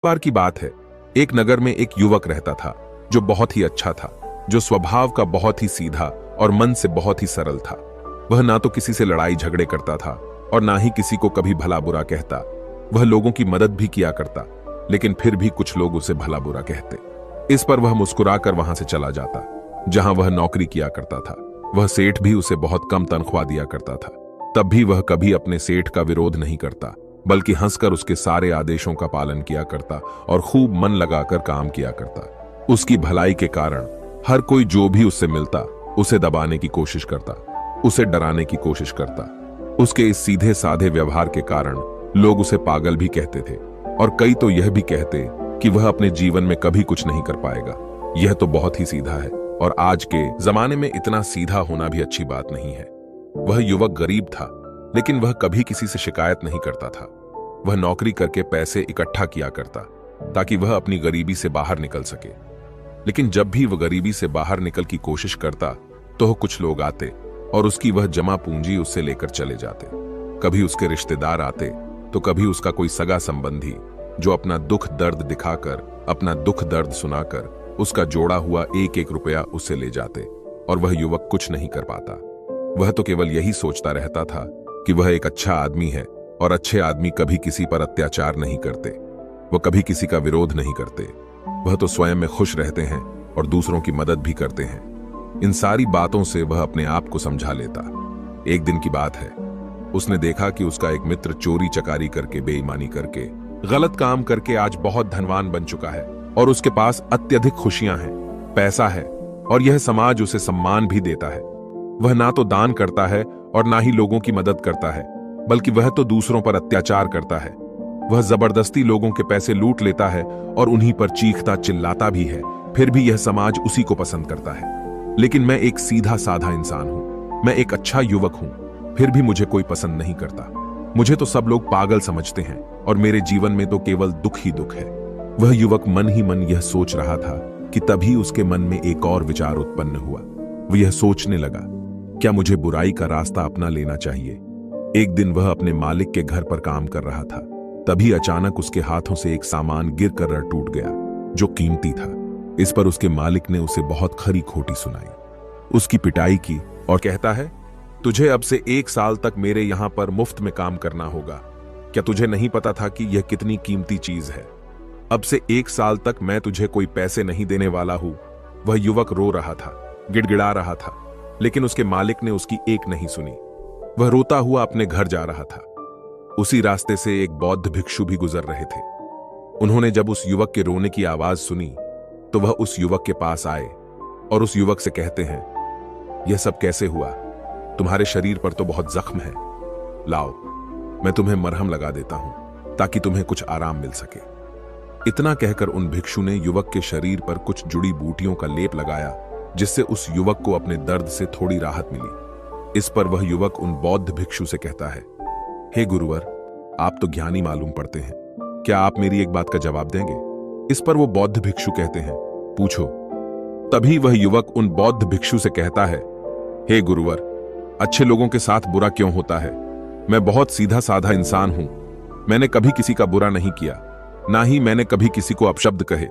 बार की बात है, एक नगर में एक युवक रहता था जो बहुत ही अच्छा था, जो स्वभाव का बहुत ही सीधा और मन से बहुत ही सरल था। वह ना तो किसी से लड़ाई झगड़े करता था और ना ही किसी को कभी भला बुरा कहता। वह लोगों की मदद भी किया करता, लेकिन फिर भी कुछ लोग उसे भला बुरा कहते। इस पर वह मुस्कुराकर वहां से चला जाता जहां वह नौकरी किया करता था। वह सेठ भी उसे बहुत कम तनख्वाह दिया करता था, तब भी वह कभी अपने सेठ का विरोध नहीं करता, बल्कि हंसकर उसके सारे आदेशों का पालन किया करता और खूब मन लगाकर काम किया करता। उसकी भलाई के कारण हर कोई जो भी उससे मिलता उसे दबाने की कोशिश करता, उसे डराने की कोशिश करता। उसके इस सीधे साधे व्यवहार के कारण लोग उसे पागल भी कहते थे और कई तो यह भी कहते कि वह अपने जीवन में कभी कुछ नहीं कर पाएगा। यह तो बहुत ही सीधा है और आज के जमाने में इतना सीधा होना भी अच्छी बात नहीं है। वह युवक गरीब था, लेकिन वह कभी किसी से शिकायत नहीं करता था। वह नौकरी करके पैसे इकट्ठा किया करता ताकि वह अपनी गरीबी से बाहर निकल सके। लेकिन जब भी वह गरीबी से बाहर निकल की कोशिश करता तो कुछ लोग आते और उसकी वह जमा पूंजी उससे लेकर चले जाते। कभी उसके रिश्तेदार आते तो कभी उसका कोई सगा संबंधी, जो अपना दुख दर्द दिखाकर, अपना दुख दर्द सुनाकर उसका जोड़ा हुआ एक एक रुपया उससे ले जाते और वह युवक कुछ नहीं कर पाता। वह तो केवल यही सोचता रहता था कि वह एक अच्छा आदमी है और अच्छे आदमी कभी किसी पर अत्याचार नहीं करते, वह कभी किसी का विरोध नहीं करते। वह तो स्वयं में खुश रहते हैं और दूसरों की मदद भी करते हैं। इन सारी बातों से वह अपने आप को समझा लेता। एक दिन की बात है, उसने देखा कि उसका एक मित्र चोरी चकारी करके, बेईमानी करके, गलत काम करके आज बहुत धनवान बन चुका है और उसके पास अत्यधिक खुशियां हैं, पैसा है और यह समाज उसे सम्मान भी देता है। वह ना तो दान करता है और ना ही लोगों की मदद करता है, बल्कि वह तो दूसरों पर अत्याचार करता है। वह जबरदस्ती लोगों के पैसे लूट लेता है और उन्हीं पर चीखता चिल्लाता भी है। फिर भी यह समाज उसी को पसंद करता है। लेकिन मैं एक सीधा साधा इंसान हूं, मैं एक अच्छा युवक हूं, फिर भी मुझे कोई पसंद नहीं करता। मुझे तो सब लोग पागल समझते हैं और मेरे जीवन में तो केवल दुख ही दुख है। वह युवक मन ही मन यह सोच रहा था कि तभी उसके मन में एक और विचार उत्पन्न हुआ। वह यह सोचने लगा, क्या मुझे बुराई का रास्ता अपना लेना चाहिए? एक दिन वह अपने मालिक के घर पर काम कर रहा था, तभी अचानक उसके हाथों से एक सामान गिरकर टूट गया जो कीमती था। इस पर उसके मालिक ने उसे बहुत खरी खोटी सुनाई, उसकी पिटाई की और कहता है, तुझे अब से 1 साल तक मेरे यहां पर मुफ्त में काम करना होगा। क्या तुझे नहीं पता था कि यह कितनी कीमती चीज है? अब से 1 साल तक मैं तुझे कोई पैसे नहीं देने वाला हूं। वह युवक रो रहा था, गिड़गिड़ा रहा था, लेकिन उसके मालिक ने उसकी एक नहीं सुनी। वह रोता हुआ अपने घर जा रहा था। उसी रास्ते से एक बौद्ध भिक्षु भी गुजर रहे थे। उन्होंने जब उस युवक के रोने की आवाज सुनी तो वह उस युवक के पास आए और उस युवक से कहते हैं, यह सब कैसे हुआ? तुम्हारे शरीर पर तो बहुत जख्म है, लाओ मैं तुम्हें मरहम लगा देता हूं ताकि तुम्हें कुछ आराम मिल सके। इतना कहकर उन भिक्षु ने युवक के शरीर पर कुछ जुड़ी बूटियों का लेप लगाया, जिससे उस युवक को अपने दर्द से थोड़ी राहत मिली। इस पर वह युवक उन बौद्ध भिक्षु से कहता है, हे गुरुवर, आप तो ज्ञानी मालूम पड़ते हैं, क्या आप मेरी एक बात का जवाब देंगे? इस पर वो बौद्ध भिक्षु कहते हैं, पूछो। तभी वह युवक उन बौद्ध भिक्षु से कहता है, हे गुरुवर, अच्छे लोगों के साथ बुरा क्यों होता है? मैं बहुत सीधा साधा इंसान हूं। मैंने कभी किसी का बुरा नहीं किया, ना ही मैंने कभी किसी को अपशब्द कहे,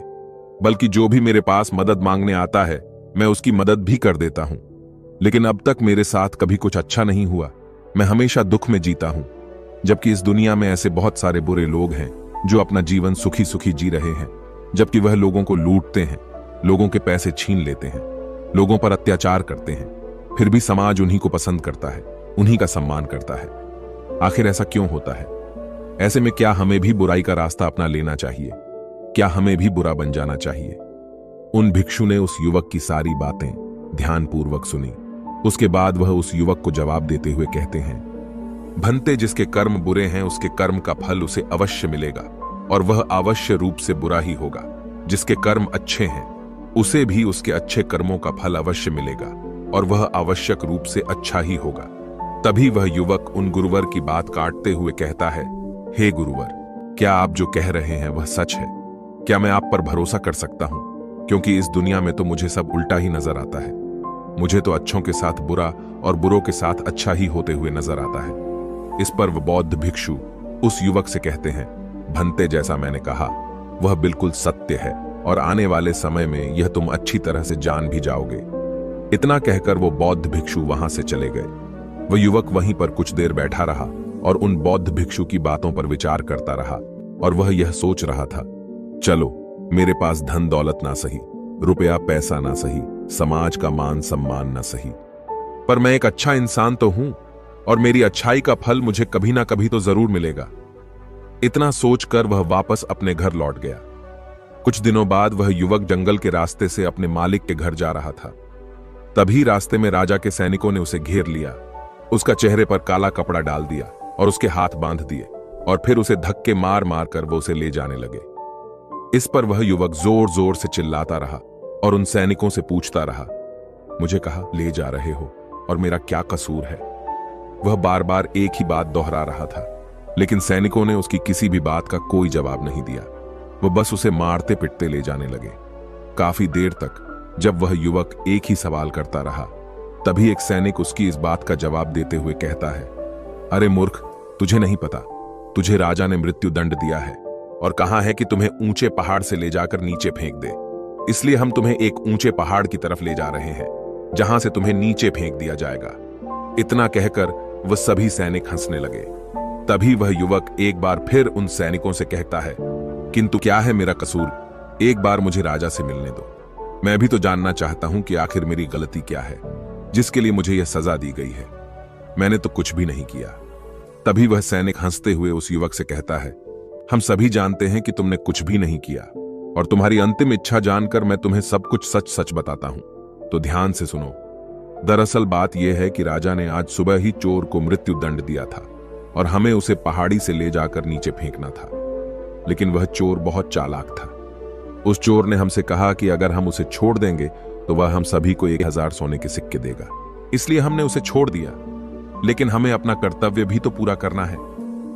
बल्कि जो भी मेरे पास मदद मांगने आता है मैं उसकी मदद भी कर देता हूं। लेकिन अब तक मेरे साथ कभी कुछ अच्छा नहीं हुआ। मैं हमेशा दुख में जीता हूं, जबकि इस दुनिया में ऐसे बहुत सारे बुरे लोग हैं जो अपना जीवन सुखी सुखी जी रहे हैं, जबकि वह लोगों को लूटते हैं, लोगों के पैसे छीन लेते हैं, लोगों पर अत्याचार करते हैं। फिर भी समाज उन्हीं को पसंद करता है, उन्हीं का सम्मान करता है। आखिर ऐसा क्यों होता है? ऐसे में क्या हमें भी बुराई का रास्ता अपना लेना चाहिए? क्या हमें भी बुरा बन जाना चाहिए? उन भिक्षु ने उस युवक की सारी बातें ध्यानपूर्वक सुनी। उसके बाद वह उस युवक को जवाब देते हुए कहते हैं, भंते, जिसके कर्म बुरे हैं उसके कर्म का फल उसे अवश्य मिलेगा और वह अवश्य रूप से बुरा ही होगा। जिसके कर्म अच्छे हैं उसे भी उसके अच्छे कर्मों का फल अवश्य मिलेगा और वह आवश्यक रूप से अच्छा ही होगा। तभी वह युवक उन गुरुवर की बात काटते हुए कहता है, हे गुरुवर, क्या आप जो कह रहे हैं वह सच है? क्या मैं आप पर भरोसा कर सकता हूं? क्योंकि इस दुनिया में तो मुझे सब उल्टा ही नजर आता है। मुझे तो अच्छों के साथ बुरा और बुरों के साथ अच्छा ही होते हुए नजर आता है। इस पर वह बौद्ध भिक्षु उस युवक से कहते हैं, भंते, जैसा मैंने कहा वह बिल्कुल सत्य है और आने वाले समय में यह तुम अच्छी तरह से जान भी जाओगे। इतना कहकर वो बौद्ध भिक्षु वहां से चले गए। वह युवक वहीं पर कुछ देर बैठा रहा और उन बौद्ध भिक्षु की बातों पर विचार करता रहा और वह यह सोच रहा था, चलो मेरे पास धन दौलत ना सही, रुपया पैसा ना सही, समाज का मान सम्मान ना सही, पर मैं एक अच्छा इंसान तो हूं और मेरी अच्छाई का फल मुझे कभी ना कभी तो जरूर मिलेगा। इतना सोचकर वह वापस अपने घर लौट गया। कुछ दिनों बाद वह युवक जंगल के रास्ते से अपने मालिक के घर जा रहा था। तभी रास्ते में राजा के सैनिकों ने उसे घेर लिया, उसका चेहरे पर काला कपड़ा डाल दिया और उसके हाथ बांध दिए और फिर उसे धक्के मार मार कर वो उसे ले जाने लगे। इस पर वह युवक जोर जोर से चिल्लाता रहा और उन सैनिकों से पूछता रहा, मुझे कहाँ ले जा रहे हो और मेरा क्या कसूर है? वह बार बार एक ही बात दोहरा रहा था, लेकिन सैनिकों ने उसकी किसी भी बात का कोई जवाब नहीं दिया। वो बस उसे मारते पिटते ले जाने लगे। काफी देर तक जब वह युवक एक ही सवाल करता रहा, तभी एक सैनिक उसकी इस बात का जवाब देते हुए कहता है, अरे मूर्ख, तुझे नहीं पता, तुझे राजा ने मृत्यु दंड दिया है और कहा है कि तुम्हें ऊंचे पहाड़ से ले जाकर नीचे फेंक दे। इसलिए हम तुम्हें एक ऊंचे पहाड़ की तरफ ले जा रहे हैं, जहां से तुम्हें नीचे फेंक दिया जाएगा। इतना कहकर वह सभी सैनिक हंसने लगे। तभी वह युवक एक बार फिर उन सैनिकों से कहता है, किंतु क्या है मेरा कसूर? एक बार मुझे राजा से मिलने दो। मैं भी तो जानना चाहता हूं कि आखिर मेरी गलती क्या है, जिसके लिए मुझे यह सजा दी गई है। मैंने तो कुछ भी नहीं किया। तभी वह सैनिक हंसते हुए उस युवक से कहता है, हम सभी जानते हैं कि तुमने कुछ भी नहीं किया और तुम्हारी अंतिम इच्छा जानकर मैं तुम्हें सब कुछ सच सच बताता हूं, तो ध्यान से सुनो। दरअसल बात यह है कि राजा ने आज सुबह ही चोर को मृत्यु दंड दिया था और हमें उसे पहाड़ी से ले जाकर नीचे फेंकना था। लेकिन वह चोर बहुत चालाक था। उस चोर ने हमसे कहा कि अगर हम उसे छोड़ देंगे तो वह हम सभी को 1000 सोने के सिक्के देगा। इसलिए हमने उसे छोड़ दिया, लेकिन हमें अपना कर्तव्य भी तो पूरा करना है।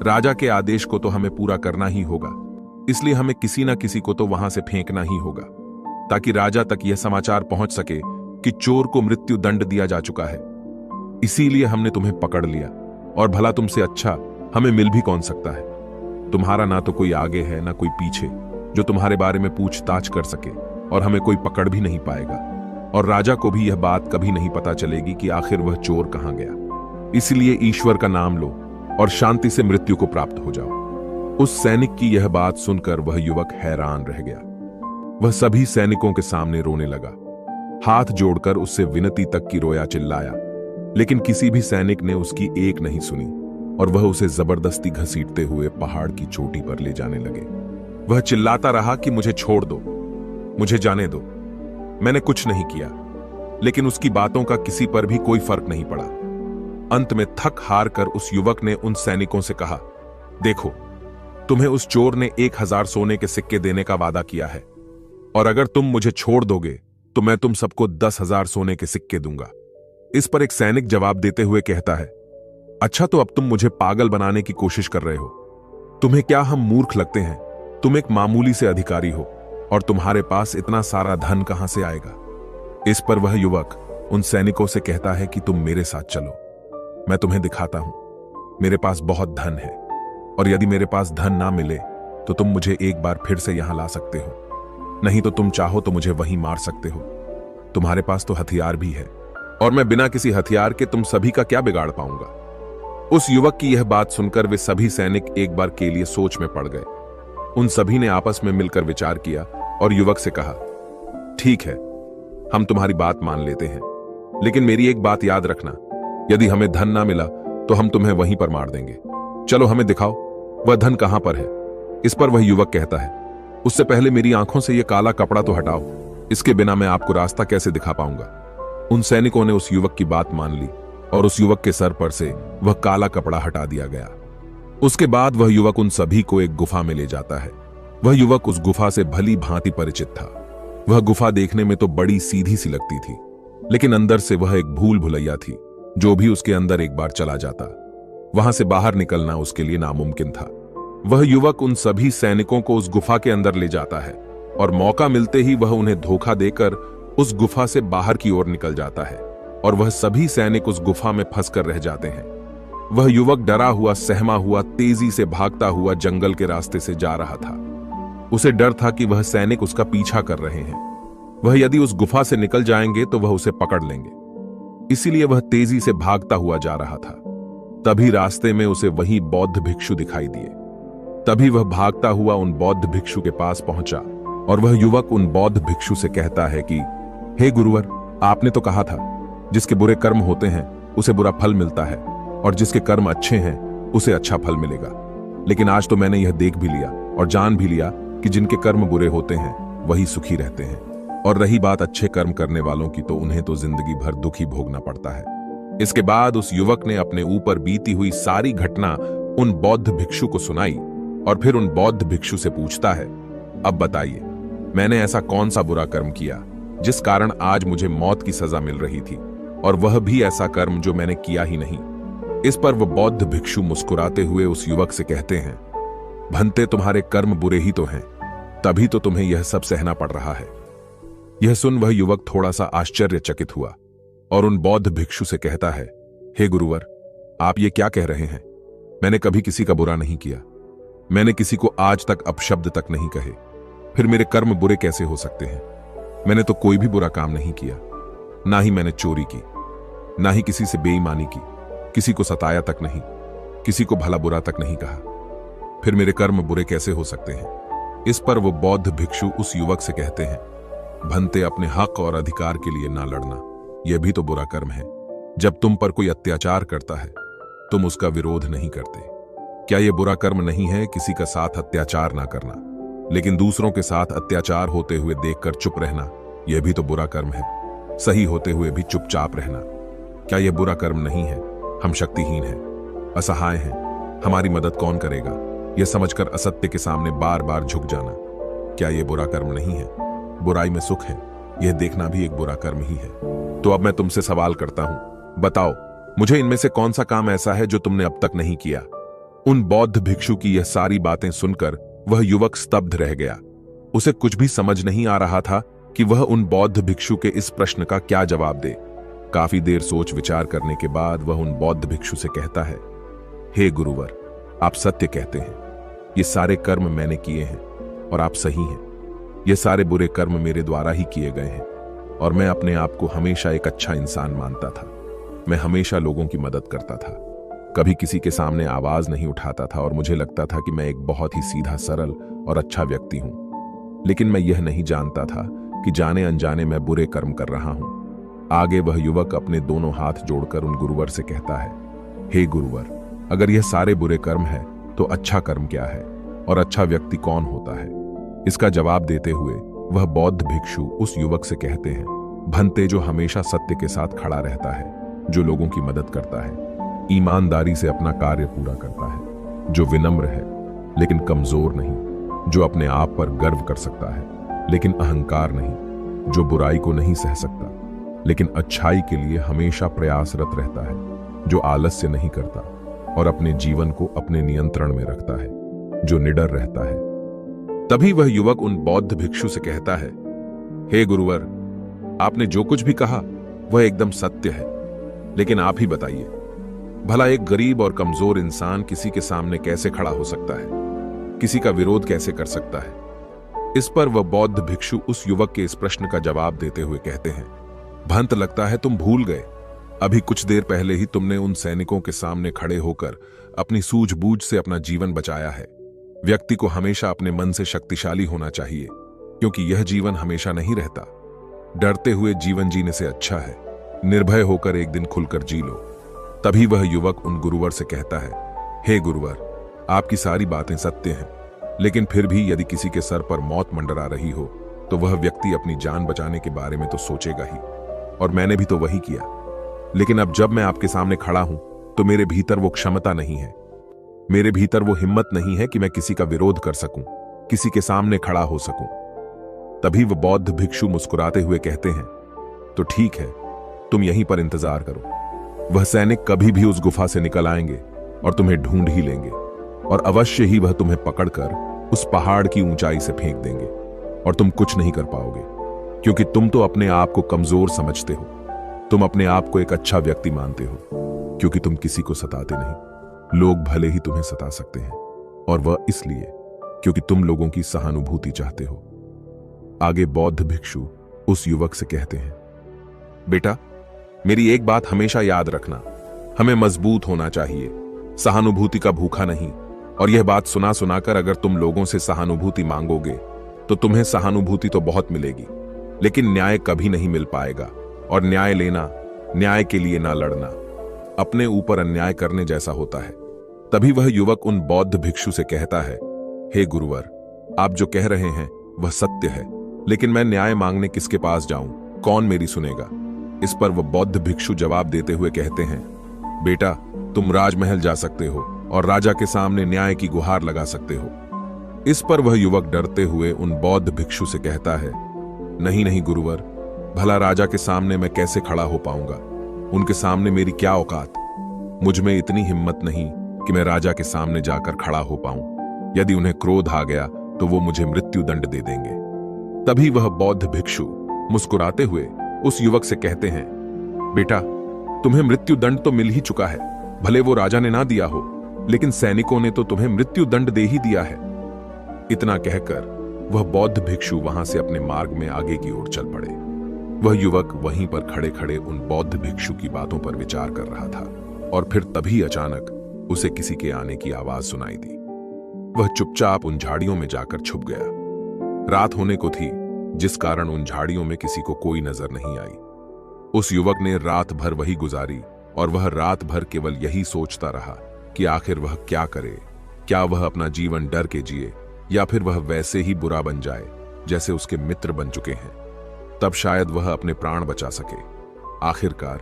राजा के आदेश को तो हमें पूरा करना ही होगा, इसलिए हमें किसी ना किसी को तो वहां से फेंकना ही होगा, ताकि राजा तक यह समाचार पहुंच सके कि चोर को मृत्यु दंड दिया जा चुका है। इसीलिए हमने तुम्हें पकड़ लिया, और भला तुमसे अच्छा हमें मिल भी कौन सकता है? तुम्हारा ना तो कोई आगे है ना कोई पीछे जो तुम्हारे बारे में पूछताछ कर सके, और हमें कोई पकड़ भी नहीं पाएगा, और राजा को भी यह बात कभी नहीं पता चलेगी कि आखिर वह चोर कहां गया। इसलिए ईश्वर का नाम लो और शांति से मृत्यु को प्राप्त हो जाओ। उस सैनिक की यह बात सुनकर वह युवक हैरान रह गया। वह सभी सैनिकों के सामने रोने लगा, हाथ जोड़कर उससे विनती तक की रोया, चिल्लाया, लेकिन किसी भी सैनिक ने उसकी एक नहीं सुनी और वह उसे जबरदस्ती घसीटते हुए पहाड़ की चोटी पर ले जाने लगे। वह चिल्लाता रहा कि मुझे छोड़ दो, मुझे जाने दो, मैंने कुछ नहीं किया। लेकिन उसकी बातों का किसी पर भी कोई फर्क नहीं पड़ा। अंत में थक हार कर उस युवक ने उन सैनिकों से कहा, देखो, तुम्हें उस चोर ने 1000 सोने के सिक्के देने का वादा किया है, और अगर तुम मुझे छोड़ दोगे तो मैं तुम सबको 10,000 सोने के सिक्के दूंगा। इस पर एक सैनिक जवाब देते हुए कहता है, अच्छा, तो अब तुम मुझे पागल बनाने की कोशिश कर रहे हो। तुम्हें क्या हम मूर्ख लगते हैं? तुम एक मामूली से अधिकारी हो और तुम्हारे पास इतना सारा धन कहां से आएगा? इस पर वह युवक उन सैनिकों से कहता है कि तुम मेरे साथ चलो, मैं तुम्हें दिखाता हूं। मेरे पास बहुत धन है, और यदि मेरे पास धन ना मिले तो तुम मुझे एक बार फिर से यहां ला सकते हो, नहीं तो तुम चाहो तो मुझे वहीं मार सकते हो। तुम्हारे पास तो हथियार भी है, और मैं बिना किसी हथियार के तुम सभी का क्या बिगाड़ पाऊंगा? उस युवक की यह बात सुनकर वे सभी सैनिक एक बार के लिए सोच में पड़ गए। उन सभी ने आपस में मिलकर विचार किया और युवक से कहा, ठीक है, हम तुम्हारी बात मान लेते हैं, लेकिन मेरी एक बात याद रखना, यदि हमें धन ना मिला तो हम तुम्हें वहीं पर मार देंगे। चलो हमें दिखाओ वह धन कहां पर है। इस पर वह युवक कहता है, उससे पहले मेरी आंखों से यह काला कपड़ा तो हटाओ, इसके बिना मैं आपको रास्ता कैसे दिखा पाऊंगा। उन सैनिकों ने उस युवक की बात मान ली और उस युवक के सर पर से वह काला कपड़ा हटा दिया गया। उसके बाद वह युवक उन सभी को एक गुफा में ले जाता है। वह युवक उस गुफा से भली भांति परिचित था। वह गुफा देखने में तो बड़ी सीधी सी लगती थी, लेकिन अंदर से वह एक भूल भुलैया थी। जो भी उसके अंदर एक बार चला जाता, वहां से बाहर निकलना उसके लिए नामुमकिन था। वह युवक उन सभी सैनिकों को उस गुफा के अंदर ले जाता है और मौका मिलते ही वह उन्हें धोखा देकर उस गुफा से बाहर की ओर निकल जाता है, और वह सभी सैनिक उस गुफा में फंसकर रह जाते हैं। वह युवक डरा हुआ, सहमा हुआ, तेजी से भागता हुआ जंगल के रास्ते से जा रहा था। उसे डर था कि वह सैनिक उसका पीछा कर रहे हैं। वह यदि उस गुफा से निकल जाएंगे तो वह उसे पकड़ लेंगे, इसीलिए वह तेजी से भागता हुआ जा रहा था। तभी रास्ते में उसे वही बौद्ध भिक्षु दिखाई दिए। तभी वह भागता हुआ उन बौद्ध भिक्षु के पास पहुंचा और वह युवक उन बौद्ध भिक्षु से कहता है कि हे गुरुवर, आपने तो कहा था जिसके बुरे कर्म होते हैं उसे बुरा फल मिलता है और जिसके कर्म अच्छे हैं उसे अच्छा फल मिलेगा। लेकिन आज तो मैंने यह देख भी लिया और जान भी लिया कि जिनके कर्म बुरे होते हैं वही सुखी रहते हैं, और रही बात अच्छे कर्म करने वालों की तो उन्हें तो जिंदगी भर दुख ही भोगना पड़ता है। इसके बाद उस युवक ने अपने ऊपर बीती हुई सारी घटना उन बौद्ध भिक्षु को सुनाई और फिर उन बौद्ध भिक्षु से पूछता है, अब बताइए मैंने ऐसा कौन सा बुरा कर्म किया जिस कारण आज मुझे मौत की सजा मिल रही थी, और वह भी ऐसा कर्म जो मैंने किया ही नहीं। इस पर वह बौद्ध भिक्षु मुस्कुराते हुए उस युवक से कहते हैं, भंते तुम्हारे कर्म बुरे ही तो हैं, तभी तो तुम्हें यह सब सहना पड़ रहा है। यह सुन वह युवक थोड़ा सा आश्चर्यचकित हुआ और उन बौद्ध भिक्षु से कहता है, हे गुरुवर, आप ये क्या कह रहे हैं? मैंने कभी किसी का बुरा नहीं किया, मैंने किसी को आज तक अपशब्द तक नहीं कहे, फिर मेरे कर्म बुरे कैसे हो सकते हैं? मैंने तो कोई भी बुरा काम नहीं किया, ना ही मैंने चोरी की, ना ही किसी से बेईमानी की, किसी को सताया तक नहीं, किसी को भला बुरा तक नहीं कहा, फिर मेरे कर्म बुरे कैसे हो सकते हैं? इस पर वो बौद्ध भिक्षु उस युवक से कहते हैं, भंते अपने हक और अधिकार के लिए ना लड़ना, यह भी तो बुरा कर्म है। जब तुम पर कोई अत्याचार करता है तुम उसका विरोध नहीं करते। क्या यह बुरा कर्म नहीं है किसी का साथ अत्याचार ना करना, लेकिन दूसरों के साथ अत्याचार होते हुए देखकर चुप रहना, यह भी तो बुरा कर्म है। सही होते हुए भी चुपचाप रहना, क्या यह बुरा कर्म नहीं है? हम शक्तिहीन हैं, असहाय हैं, हमारी मदद कौन करेगा, यह समझकर असत्य के सामने बार बार झुक जाना, क्या यह बुरा कर्म नहीं है? बुराई में सुख है, यह देखना भी एक बुरा कर्म ही है। तो अब मैं तुमसे सवाल करता हूं, बताओ मुझे इनमें से कौन सा काम ऐसा है जो तुमने अब तक नहीं किया? उन बौद्ध भिक्षु की यह सारी बातें सुनकर वह युवक स्तब्ध रह गया। उसे कुछ भी समझ नहीं आ रहा था कि वह उन बौद्ध भिक्षु के इस प्रश्न का क्या जवाब दे। काफी देर सोच विचार करने के बाद वह उन बौद्ध भिक्षु से कहता है, हे गुरुवर, आप सत्य कहते हैं, ये सारे कर्म मैंने किए हैं और आप सही हैं। ये सारे बुरे कर्म मेरे द्वारा ही किए गए हैं और मैं अपने आप को हमेशा एक अच्छा इंसान मानता था। मैं हमेशा लोगों की मदद करता था, कभी किसी के सामने आवाज नहीं उठाता था और मुझे लगता था कि मैं एक बहुत ही सीधा सरल और अच्छा व्यक्ति हूं। लेकिन मैं यह नहीं जानता था कि जाने अनजाने मैं बुरे कर्म कर रहा हूं। आगे वह युवक अपने दोनों हाथ जोड़कर उन गुरुवर से कहता है, हे गुरुवर, अगर यह सारे बुरे कर्म है तो अच्छा कर्म क्या है और अच्छा व्यक्ति कौन होता है? इसका जवाब देते हुए वह बौद्ध भिक्षु उस युवक से कहते हैं, भंते जो हमेशा सत्य के साथ खड़ा रहता है, जो लोगों की मदद करता है, ईमानदारी से अपना कार्य पूरा करता है, जो विनम्र है लेकिन कमजोर नहीं, जो अपने आप पर गर्व कर सकता है लेकिन अहंकार नहीं, जो बुराई को नहीं सह सकता लेकिन अच्छाई के लिए हमेशा प्रयासरत रहता है, जो आलस्य नहीं करता और अपने जीवन को अपने नियंत्रण में रखता है, जो निडर रहता है। तभी वह युवक उन बौद्ध भिक्षु से कहता है, हे गुरुवर, आपने जो कुछ भी कहा वह एकदम सत्य है, लेकिन आप ही बताइए, भला एक गरीब और कमजोर इंसान किसी के सामने कैसे खड़ा हो सकता है, किसी का विरोध कैसे कर सकता है? इस पर वह बौद्ध भिक्षु उस युवक के इस प्रश्न का जवाब देते हुए कहते हैं, भंत लगता है तुम भूल गए, अभी कुछ देर पहले ही तुमने उन सैनिकों के सामने खड़े होकर अपनी सूझबूझ से अपना जीवन बचाया है। व्यक्ति को हमेशा अपने मन से शक्तिशाली होना चाहिए, क्योंकि यह जीवन हमेशा नहीं रहता। डरते हुए जीवन जीने से अच्छा है निर्भय होकर एक दिन खुलकर जी लो। तभी वह युवक उन गुरुवर से कहता है, हे गुरुवर, आपकी सारी बातें सत्य हैं, लेकिन फिर भी यदि किसी के सर पर मौत मंडरा रही हो तो वह व्यक्ति अपनी जान बचाने के बारे में तो सोचेगा ही, और मैंने भी तो वही किया। लेकिन अब जब मैं आपके सामने खड़ा हूं तो मेरे भीतर वो क्षमता नहीं है, मेरे भीतर वो हिम्मत नहीं है कि मैं किसी का विरोध कर सकूं, किसी के सामने खड़ा हो सकूं। तभी वह बौद्ध भिक्षु मुस्कुराते हुए कहते हैं, तो ठीक है, तुम यहीं पर इंतजार करो। वह सैनिक कभी भी उस गुफा से निकल आएंगे और तुम्हें ढूंढ ही लेंगे, और अवश्य ही वह तुम्हें पकड़कर उस पहाड़ की ऊंचाई से फेंक देंगे और तुम कुछ नहीं कर पाओगे, क्योंकि तुम तो अपने आप को कमजोर समझते हो। तुम अपने आप को एक अच्छा व्यक्ति मानते हो, क्योंकि तुम किसी को सताते नहीं। लोग भले ही तुम्हें सता सकते हैं, और वह इसलिए क्योंकि तुम लोगों की सहानुभूति चाहते हो। आगे बौद्ध भिक्षु उस युवक से कहते हैं, बेटा, मेरी एक बात हमेशा याद रखना, हमें मजबूत होना चाहिए, सहानुभूति का भूखा नहीं। और यह बात सुना सुनाकर अगर तुम लोगों से सहानुभूति मांगोगे तो तुम्हें सहानुभूति तो बहुत मिलेगी, लेकिन न्याय कभी नहीं मिल पाएगा। और न्याय लेना, न्याय के लिए ना लड़ना, अपने ऊपर अन्याय करने जैसा होता है। तभी वह युवक उन बौद्ध भिक्षु से कहता है, हे गुरुवर, आप जो कह रहे हैं वह सत्य है, लेकिन मैं न्याय मांगने किसके पास जाऊं? कौन मेरी सुनेगा? इस पर वह बौद्ध भिक्षु जवाब देते हुए कहते हैं, बेटा, तुम राजमहल जा सकते हो और राजा के सामने न्याय की गुहार लगा सकते हो। इस पर वह युवक डरते हुए उन बौद्ध भिक्षु से कहता है, नहीं नहीं गुरुवर, भला राजा के सामने मैं कैसे खड़ा हो पाऊंगा? उनके सामने मेरी क्या औकात? मुझ में इतनी हिम्मत नहीं कि मैं राजा के सामने जाकर खड़ा हो पाऊं। यदि उन्हें क्रोध आ गया तो वो मुझे मृत्यु दंड दे देंगे। तभी वह बौद्ध भिक्षु मुस्कुराते हुए उस युवक से कहते हैं, बेटा, तुम्हें मृत्यु दंड तो मिल ही चुका है, भले वो राजा ने ना दिया हो, लेकिन सैनिकों ने तो तुम्हें मृत्यु दंड दे ही दिया है। इतना कहकर वह बौद्ध भिक्षु वहां से अपने मार्ग में आगे की ओर चल पड़े। वह युवक वहीं पर खड़े खड़े उन बौद्ध भिक्षु की बातों पर विचार कर रहा था, और फिर तभी अचानक उसे किसी के आने की आवाज सुनाई दी। वह चुपचाप उन झाड़ियों में जाकर छुप गया। रात होने को थी, जिस कारण उन झाड़ियों में किसी को कोई नजर नहीं आई। उस युवक ने रात भर वही गुजारी, और वह रात भर केवल यही सोचता रहा कि आखिर वह क्या करे। क्या वह अपना जीवन डर के जिए, या फिर वह वैसे ही बुरा बन जाए जैसे उसके मित्र बन चुके हैं? तब शायद वह अपने प्राण बचा सके। आखिरकार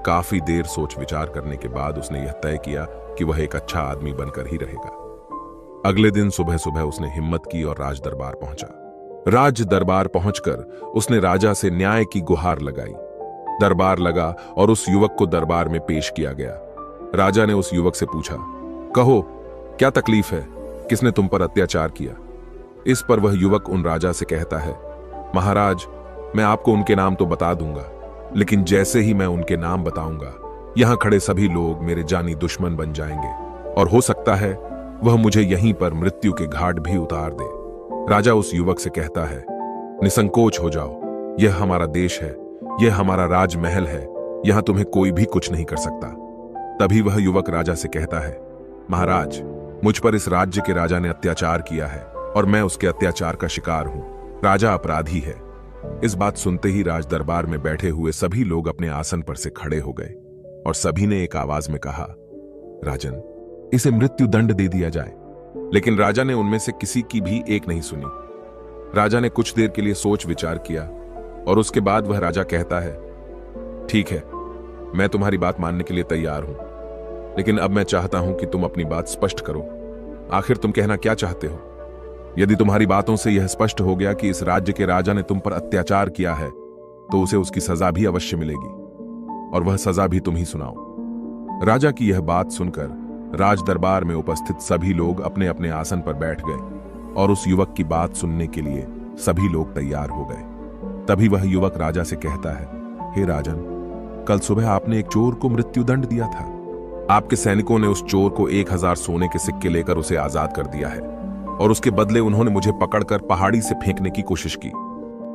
काफी देर सोच विचार करने के बाद उसने यह तय किया कि वह एक अच्छा आदमी बनकर ही रहेगा। अगले दिन सुबह सुबह उसने हिम्मत की और राज दरबार पहुंचा। राज दरबार पहुंचकर उसने राजा से न्याय की गुहार लगाई। दरबार लगा और उस युवक को दरबार में पेश किया गया। राजा ने उस युवक से पूछा, कहो, क्या तकलीफ है? किसने तुम पर अत्याचार किया? इस पर वह युवक उन राजा से कहता है, महाराज, मैं आपको उनके नाम तो बता दूंगा, लेकिन जैसे ही मैं उनके नाम बताऊंगा, यहां खड़े सभी लोग मेरे जानी दुश्मन बन जाएंगे, और हो सकता है वह मुझे यहीं पर मृत्यु के घाट भी उतार दे। राजा उस युवक से कहता है, निसंकोच हो जाओ, यह हमारा देश है, यह हमारा राजमहल है, यहां तुम्हें कोई भी कुछ नहीं कर सकता। तभी वह युवक राजा से कहता है, महाराज, मुझ पर इस राज्य के राजा ने अत्याचार किया है और मैं उसके अत्याचार का शिकार हूं। राजा अपराधी है। इस बात सुनते ही राज दरबार में बैठे हुए सभी लोग अपने आसन पर से खड़े हो गए और सभी ने एक आवाज में कहा, राजन, इसे मृत्यु दंड दे दिया जाए। लेकिन राजा ने उनमें से किसी की भी एक नहीं सुनी। राजा ने कुछ देर के लिए सोच विचार किया और उसके बाद वह राजा कहता है, ठीक है, मैं तुम्हारी बात मानने के लिए तैयार हूं, लेकिन अब मैं चाहता हूं कि तुम अपनी बात स्पष्ट करो। आखिर तुम कहना क्या चाहते हो? यदि तुम्हारी बातों से यह स्पष्ट हो गया कि इस राज्य के राजा ने तुम पर अत्याचार किया है, तो उसे उसकी सजा भी अवश्य मिलेगी, और वह सजा भी तुम ही सुनाओ। राजा की यह बात सुनकर राज दरबार में उपस्थित सभी लोग अपने अपने आसन पर बैठ गए और उस युवक की बात सुनने के लिए सभी लोग तैयार हो गए। तभी वह युवक राजा से कहता है, हे राजन, कल सुबह आपने एक चोर को मृत्यु दंड दिया था। आपके सैनिकों ने उस चोर को 1000 सोने के सिक्के लेकर उसे आजाद कर दिया है, और उसके बदले उन्होंने मुझे पकड़कर पहाड़ी से फेंकने की कोशिश की,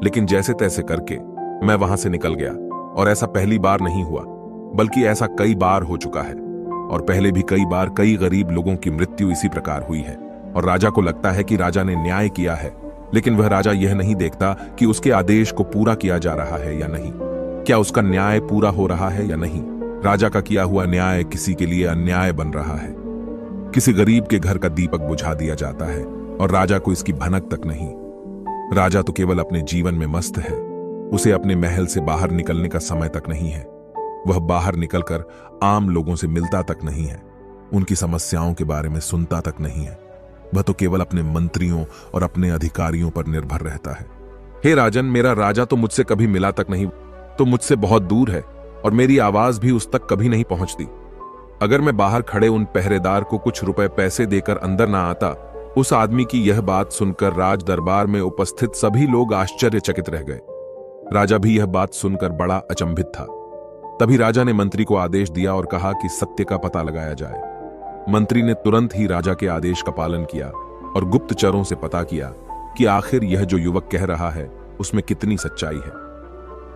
लेकिन जैसे तैसे करके मैं वहां से निकल गया। और ऐसा पहली बार नहीं हुआ, बल्कि ऐसा कई बार हो चुका है, और पहले भी कई बार कई गरीब लोगों की मृत्यु इसी प्रकार हुई है। और राजा को लगता है कि राजा ने न्याय किया है, लेकिन वह राजा यह नहीं देखता कि उसके आदेश को पूरा किया जा रहा है या नहीं, क्या उसका न्याय पूरा हो रहा है या नहीं। राजा का किया हुआ न्याय किसी के लिए अन्याय बन रहा है। किसी गरीब के घर का दीपक बुझा दिया जाता है और राजा को इसकी भनक तक नहीं। राजा तो केवल अपने जीवन में मस्त है, उसे अपने महल से बाहर निकलने का समय तक नहीं है। वह बाहर निकलकर आम लोगों से मिलता तक नहीं है, उनकी समस्याओं के बारे में सुनता तक नहीं है। वह तो केवल अपने मंत्रियों और अपने अधिकारियों पर निर्भर रहता है। हे राजन, मेरा राजा तो मुझसे कभी मिला तक नहीं, तो मुझसे बहुत दूर है, और मेरी आवाज भी उस तक कभी नहीं पहुंचती। अगर मैं बाहर खड़े उन पहरेदार को कुछ रुपए पैसे देकर अंदर ना आता। उस आदमी की यह बात सुनकर राज दरबार में उपस्थित सभी लोग आश्चर्यचकित रह गए। राजा भी यह बात सुनकर बड़ा अचंभित था। तभी राजा ने मंत्री को आदेश दिया और कहा कि सत्य का पता लगाया जाए। मंत्री ने तुरंत ही राजा के आदेश का पालन किया और गुप्तचरों से पता किया कि आखिर यह जो युवक कह रहा है उसमें कितनी सच्चाई है।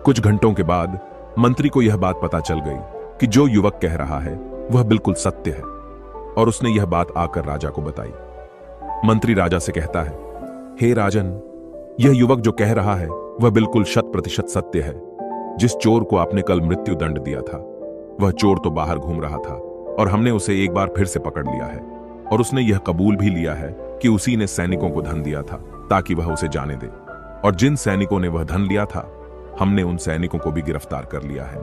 कुछ घंटों के बाद मंत्री को यह बात पता चल गई कि जो युवक कह रहा है वह बिल्कुल सत्य है, और उसने यह बात आकर राजा को बताई। मंत्री राजा से कहता है, हे राजन, यह युवक जो कह रहा है वह बिल्कुल 100% सत्य है। जिस चोर को आपने कल मृत्यु दंड दिया था, वह चोर तो बाहर घूम रहा था और हमने उसे एक बार फिर से पकड़ लिया है, और उसने यह कबूल भी लिया है कि उसी ने सैनिकों को धन दिया था ताकि वह उसे जाने दे, और जिन सैनिकों ने वह धन लिया था हमने उन सैनिकों को भी गिरफ्तार कर लिया है।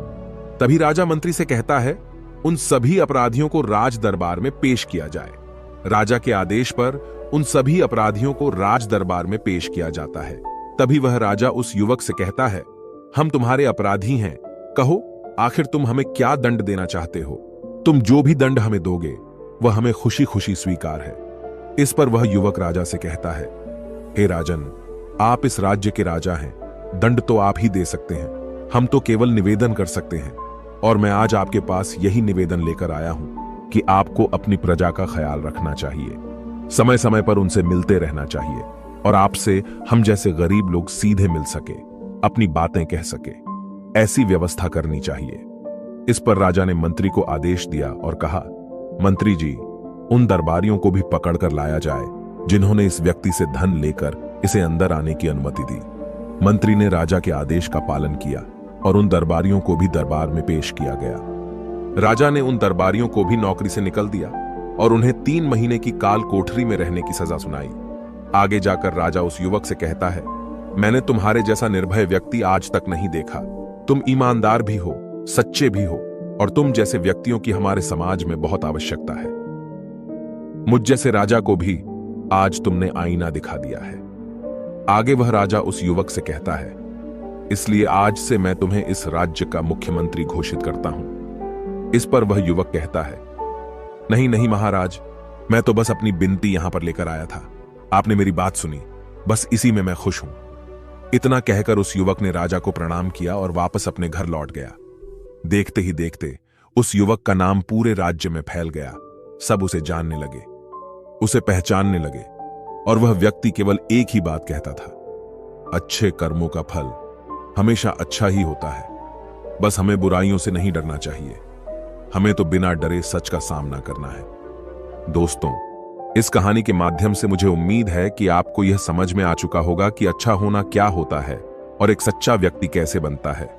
तभी राजा मंत्री से कहता है, उन सभी अपराधियों को राज दरबार में पेश किया जाए। राजा के आदेश पर उन सभी अपराधियों को राज दरबार में पेश किया जाता है। तभी वह राजा उस युवक से कहता है, हम तुम्हारे अपराधी हैं, कहो आखिर तुम हमें क्या दंड देना चाहते हो? तुम जो भी दंड हमें दोगे वह हमें खुशी खुशी स्वीकार है। इस पर वह युवक राजा से कहता है, हे राजन, आप इस राज्य के राजा हैं, दंड तो आप ही दे सकते हैं, हम तो केवल निवेदन कर सकते हैं, और मैं आज आपके पास यही निवेदन लेकर आया हूं कि आपको अपनी प्रजा का ख्याल रखना चाहिए, समय समय पर उनसे मिलते रहना चाहिए, और आपसे हम जैसे गरीब लोग सीधे मिल सके, अपनी बातें कह सके, ऐसी व्यवस्था करनी चाहिए। इस पर राजा ने मंत्री को आदेश दिया और कहा, मंत्री जी, उन दरबारियों को भी पकड़कर लाया जाए जिन्होंने इस व्यक्ति से धन लेकर इसे अंदर आने की अनुमति दी। मंत्री ने राजा के आदेश का पालन किया और उन दरबारियों को भी दरबार में पेश किया गया। राजा ने उन दरबारियों को भी नौकरी से निकल दिया और उन्हें 3 महीने की काल कोठरी में रहने की सजा सुनाई। आगे जाकर राजा उस युवक से कहता है, मैंने तुम्हारे जैसा निर्भय व्यक्ति आज तक नहीं देखा। तुम ईमानदार भी हो, सच्चे भी हो, और तुम जैसे व्यक्तियों की हमारे समाज में बहुत आवश्यकता है। मुझ जैसे राजा को भी आज तुमने आईना दिखा दिया है। आगे वह राजा उस युवक से कहता है, इसलिए आज से मैं तुम्हें इस राज्य का मुख्यमंत्री घोषित करता हूं। इस पर वह युवक कहता है, नहीं नहीं महाराज, मैं तो बस अपनी बिनती यहां पर लेकर आया था, आपने मेरी बात सुनी, बस इसी में मैं खुश हूं। इतना कहकर उस युवक ने राजा को प्रणाम किया और वापस अपने घर लौट गया। देखते ही देखते उस युवक का नाम पूरे राज्य में फैल गया। सब उसे जानने लगे, उसे पहचानने लगे, और वह व्यक्ति केवल एक ही बात कहता था, अच्छे कर्मों का फल हमेशा अच्छा ही होता है, बस हमें बुराइयों से नहीं डरना चाहिए, हमें तो बिना डरे सच का सामना करना है। दोस्तों, इस कहानी के माध्यम से मुझे उम्मीद है कि आपको यह समझ में आ चुका होगा कि अच्छा होना क्या होता है और एक सच्चा व्यक्ति कैसे बनता है।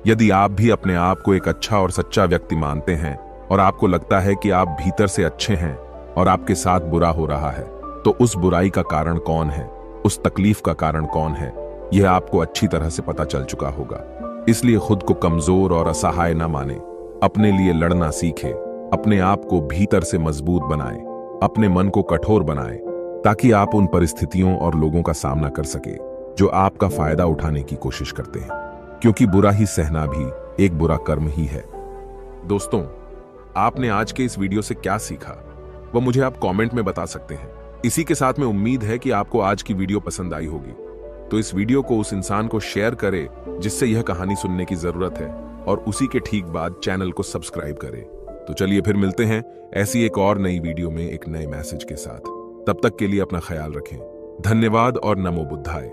यदि आप भी अपने आप को एक अच्छा और सच्चा व्यक्ति मानते हैं और आपको लगता है कि आप भीतर से अच्छे हैं और आपके साथ बुरा हो रहा है, तो उस बुराई का कारण कौन है, उस तकलीफ का कारण कौन है, यह आपको अच्छी तरह से पता चल चुका होगा। इसलिए खुद को कमजोर और असहाय न माने, अपने लिए लड़ना सीखे, अपने आप को भीतर से मजबूत बनाए, अपने मन को कठोर बनाए, ताकि आप उन परिस्थितियों और लोगों का सामना कर सके जो आपका फायदा उठाने की कोशिश करते हैं, क्योंकि बुरा ही सहना भी एक बुरा कर्म ही है। दोस्तों, आपने आज के इस वीडियो से क्या सीखा वो मुझे आप कमेंट में बता सकते हैं। इसी के साथ में उम्मीद है कि आपको आज की वीडियो पसंद आई होगी, तो इस वीडियो को उस इंसान को शेयर करें जिससे यह कहानी सुनने की जरूरत है, और उसी के ठीक बाद चैनल को सब्सक्राइब करें। तो चलिए फिर मिलते हैं ऐसी एक और नई वीडियो में एक नए मैसेज के साथ। तब तक के लिए अपना ख्याल रखें। धन्यवाद और नमो बुद्धाय।